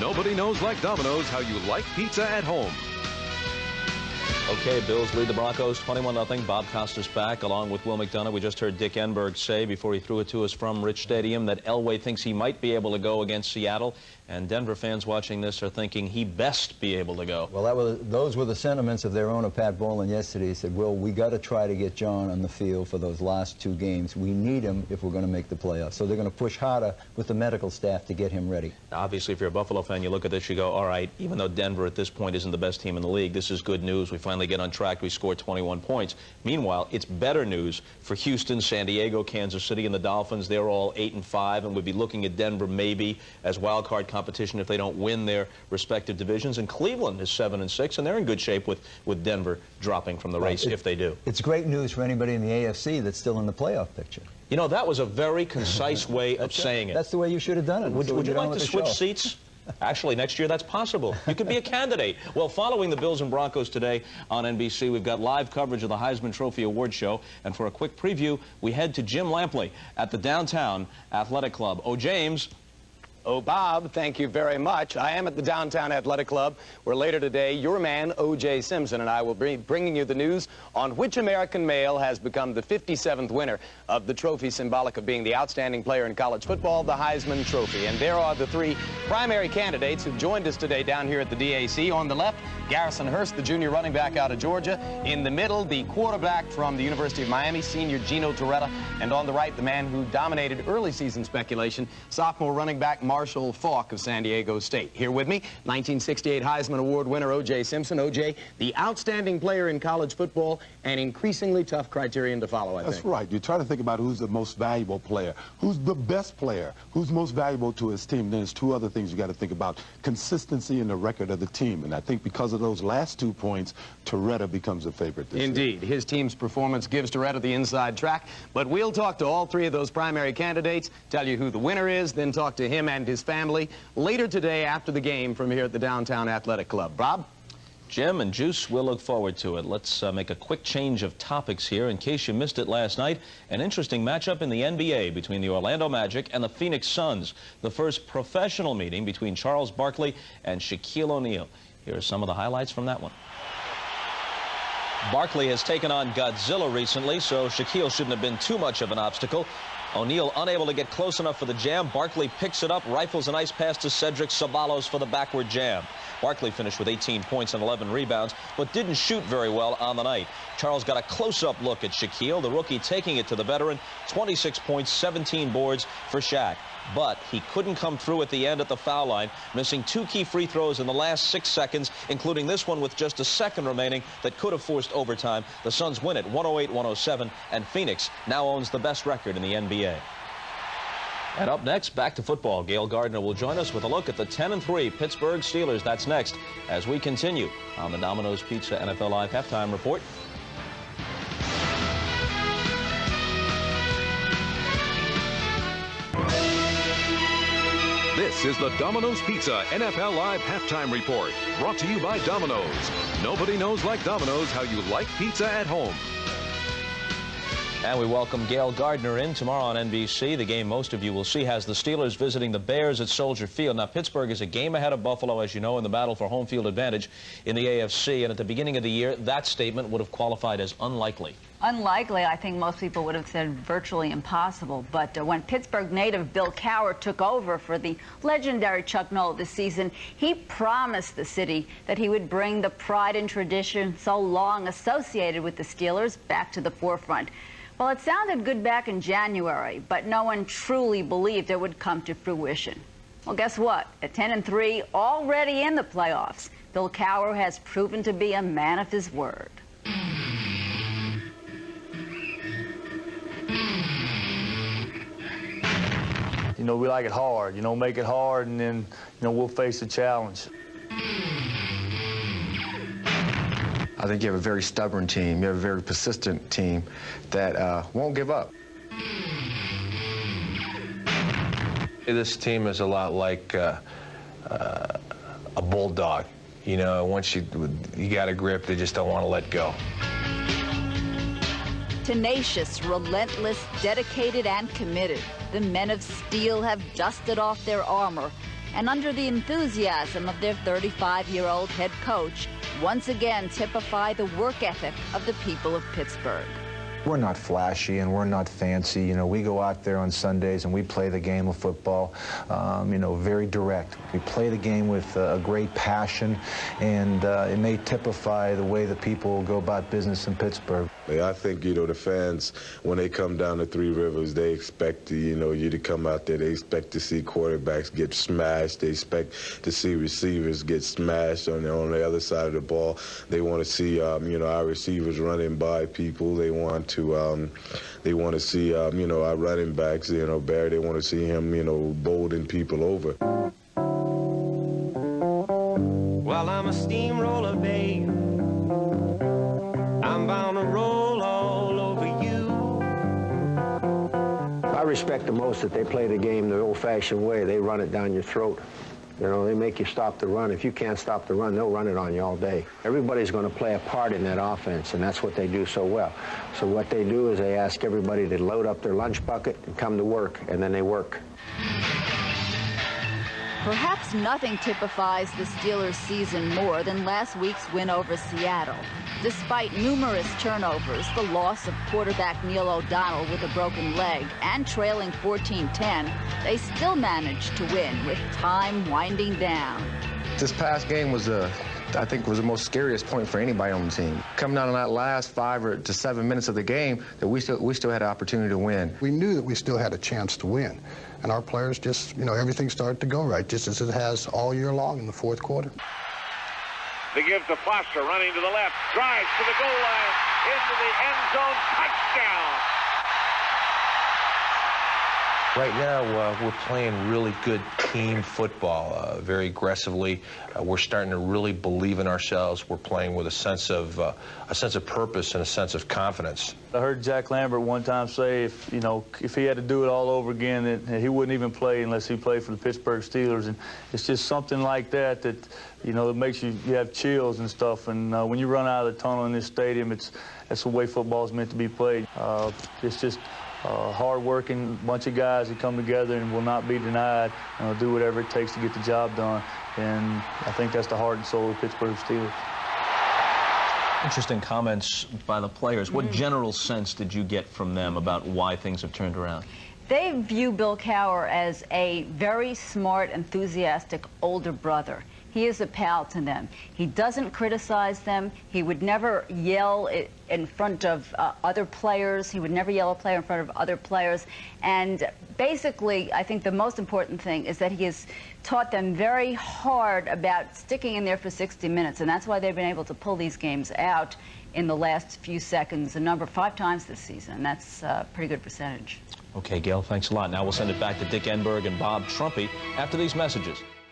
Nobody knows like Domino's how you like pizza at home. Okay, Bills lead the Broncos 21-0. Bob Costas back along with Will McDonough. We just heard Dick Enberg say before he threw it to us from Rich Stadium that Elway thinks he might be able to go against Seattle. And Denver fans watching this are thinking he best be able to go. Well, those were the sentiments of their owner, Pat Bowlen, yesterday. He said, Will, we got to try to get John on the field for those last 2 games. We need him if we're going to make the playoffs. So they're going to push harder with the medical staff to get him ready. Now, obviously, if you're a Buffalo fan, you look at this, you go, all right, even though Denver at this point isn't the best team in the league, this is good news. We finally get on track. We score 21 points. Meanwhile, it's better news for Houston, San Diego, Kansas City, and the Dolphins. They're all 8-5, and we'd be looking at Denver maybe as wild card competition if they don't win their respective divisions. And Cleveland is 7-6, and they're in good shape with Denver dropping from the race if they do. It's great news for anybody in the AFC that's still in the playoff picture. You know, that was a very concise way of saying it. That's the way you should have done it. Would you like to switch seats? Actually, next year, that's possible. You could be a candidate. Well, following the Bills and Broncos today on NBC, we've got live coverage of the Heisman Trophy Award Show. And for a quick preview, we head to Jim Lampley at the Downtown Athletic Club. Oh, James. Oh, Bob, thank you very much. I am at the Downtown Athletic Club, where later today, your man, O.J. Simpson, and I will be bringing you the news on which American male has become the 57th winner of the trophy symbolic of being the outstanding player in college football, the Heisman Trophy. And there are the 3 primary candidates who've joined us today down here at the DAC. On the left, Garrison Hurst, the junior running back out of Georgia. In the middle, the quarterback from the University of Miami, senior Gino Torretta. And on the right, the man who dominated early season speculation, sophomore running back Marshall Faulk of San Diego State. Here with me, 1968 Heisman Award winner O.J. Simpson. O.J., the outstanding player in college football, an increasingly tough criterion to follow, I think. That's right. You try to think about who's the most valuable player, who's the best player, who's most valuable to his team. Then there's 2 other things you got to think about: consistency and the record of the team. And I think because of those last 2 points, Torretta becomes a favorite this year. Indeed. His team's performance gives Torretta the inside track. But we'll talk to all 3 of those primary candidates, tell you who the winner is, then talk to him and his family later today after the game from here at the Downtown Athletic Club. Bob? Jim and Juice, we'll look forward to it. Let's make a quick change of topics here. In case you missed it last night, an interesting matchup in the NBA between the Orlando Magic and the Phoenix Suns. The first professional meeting between Charles Barkley and Shaquille O'Neal. Here are some of the highlights from that one. Barkley has taken on Godzilla recently, so Shaquille shouldn't have been too much of an obstacle. O'Neal unable to get close enough for the jam. Barkley picks it up, rifles a nice pass to Cedric Ceballos for the backward jam. Barkley finished with 18 points and 11 rebounds, but didn't shoot very well on the night. Charles got a close-up look at Shaquille, the rookie taking it to the veteran. 26 points, 17 boards for Shaq. But he couldn't come through at the end at the foul line, missing 2 key free throws in the last 6 seconds, including this one with just a second remaining that could have forced overtime. The Suns win it 108-107, and Phoenix now owns the best record in the NBA. And up next, back to football. Gail Gardner will join us with a look at the 10-3 Pittsburgh Steelers. That's next as we continue on the Domino's Pizza NFL Live Halftime Report. This is the Domino's Pizza NFL Live Halftime Report, brought to you by Domino's. Nobody knows like Domino's how you like pizza at home. And we welcome Gail Gardner in tomorrow on NBC. The game most of you will see has the Steelers visiting the Bears at Soldier Field. Now, Pittsburgh is a game ahead of Buffalo, as you know, in the battle for home field advantage in the AFC. And at the beginning of the year, that statement would have qualified as unlikely. Unlikely, I think most people would have said virtually impossible. But when Pittsburgh native Bill Cowher took over for the legendary Chuck Noll this season, he promised the city that he would bring the pride and tradition so long associated with the Steelers back to the forefront. Well, it sounded good back in January, but no one truly believed it would come to fruition. Well, guess what? At 10-3, already in the playoffs, Bill Cowher has proven to be a man of his word. You know, we like it hard. You know, make it hard, and then, you know, we'll face the challenge. I think you have a very stubborn team. You have a very persistent team that won't give up. This team is a lot like a bulldog. You know, once you got a grip, they just don't want to let go. Tenacious, relentless, dedicated, and committed. The men of steel have dusted off their armor and under the enthusiasm of their 35-year-old head coach, once again typify the work ethic of the people of Pittsburgh. We're not flashy and we're not fancy. You know, we go out there on Sundays and we play the game of football, you know, very direct. We play the game with a great passion, and it may typify the way that people go about business in Pittsburgh. I think, you know, the fans, when they come down to Three Rivers, they expect, you know, you to come out there. They expect to see quarterbacks get smashed. They expect to see receivers get smashed on the other side of the ball. They want to see, you know, our receivers running by people. They want to see, you know, our running backs, you know, Barry, they want to see him, you know, bowling people over. Well, I'm a steamroller, babe. I'm bound to roll all over you. I respect the most that they play the game the old-fashioned way. They run it down your throat. You know, they make you stop the run. If you can't stop the run, they'll run it on you all day. Everybody's going to play a part in that offense, and that's what they do so well. So what they do is they ask everybody to load up their lunch bucket and come to work, and then they work. Perhaps nothing typifies the Steelers' season more than last week's win over Seattle. Despite numerous turnovers, the loss of quarterback Neil O'Donnell with a broken leg, and trailing 14-10, they still managed to win with time winding down. This past game was I think was the most scariest point for anybody on the team. Coming out on that last 5 to 7 minutes of the game, that we still had an opportunity to win. We knew that we still had a chance to win, and our players just, you know, everything started to go right, just as it has all year long in the fourth quarter. They give to Foster, running to the left, drives to the goal line, into the end zone, touchdown! Right now, we're playing really good team football, very aggressively. We're starting to really believe in ourselves. We're playing with a sense of purpose and a sense of confidence. I heard Jack Lambert one time say, if he had to do it all over again, that he wouldn't even play unless he played for the Pittsburgh Steelers. And it's just something like that, you know, it makes you have chills and stuff. And when you run out of the tunnel in this stadium, that's the way football is meant to be played. It's just hard-working bunch of guys that come together and will not be denied, do whatever it takes to get the job done. And I think that's the heart and soul of Pittsburgh Steelers. Interesting comments by the players. What general sense did you get from them about why things have turned around? They view Bill Cowher as a very smart, enthusiastic older brother. He is a pal to them. He doesn't criticize them. He would never yell in front of other players. He would never yell a player in front of other players. And basically, I think the most important thing is that he has taught them very hard about sticking in there for 60 minutes. And that's why they've been able to pull these games out in the last few seconds, a number 5 times this season. That's a pretty good percentage. Okay, Gail, thanks a lot. Now we'll send it back to Dick Enberg and Bob Trumpy after these messages.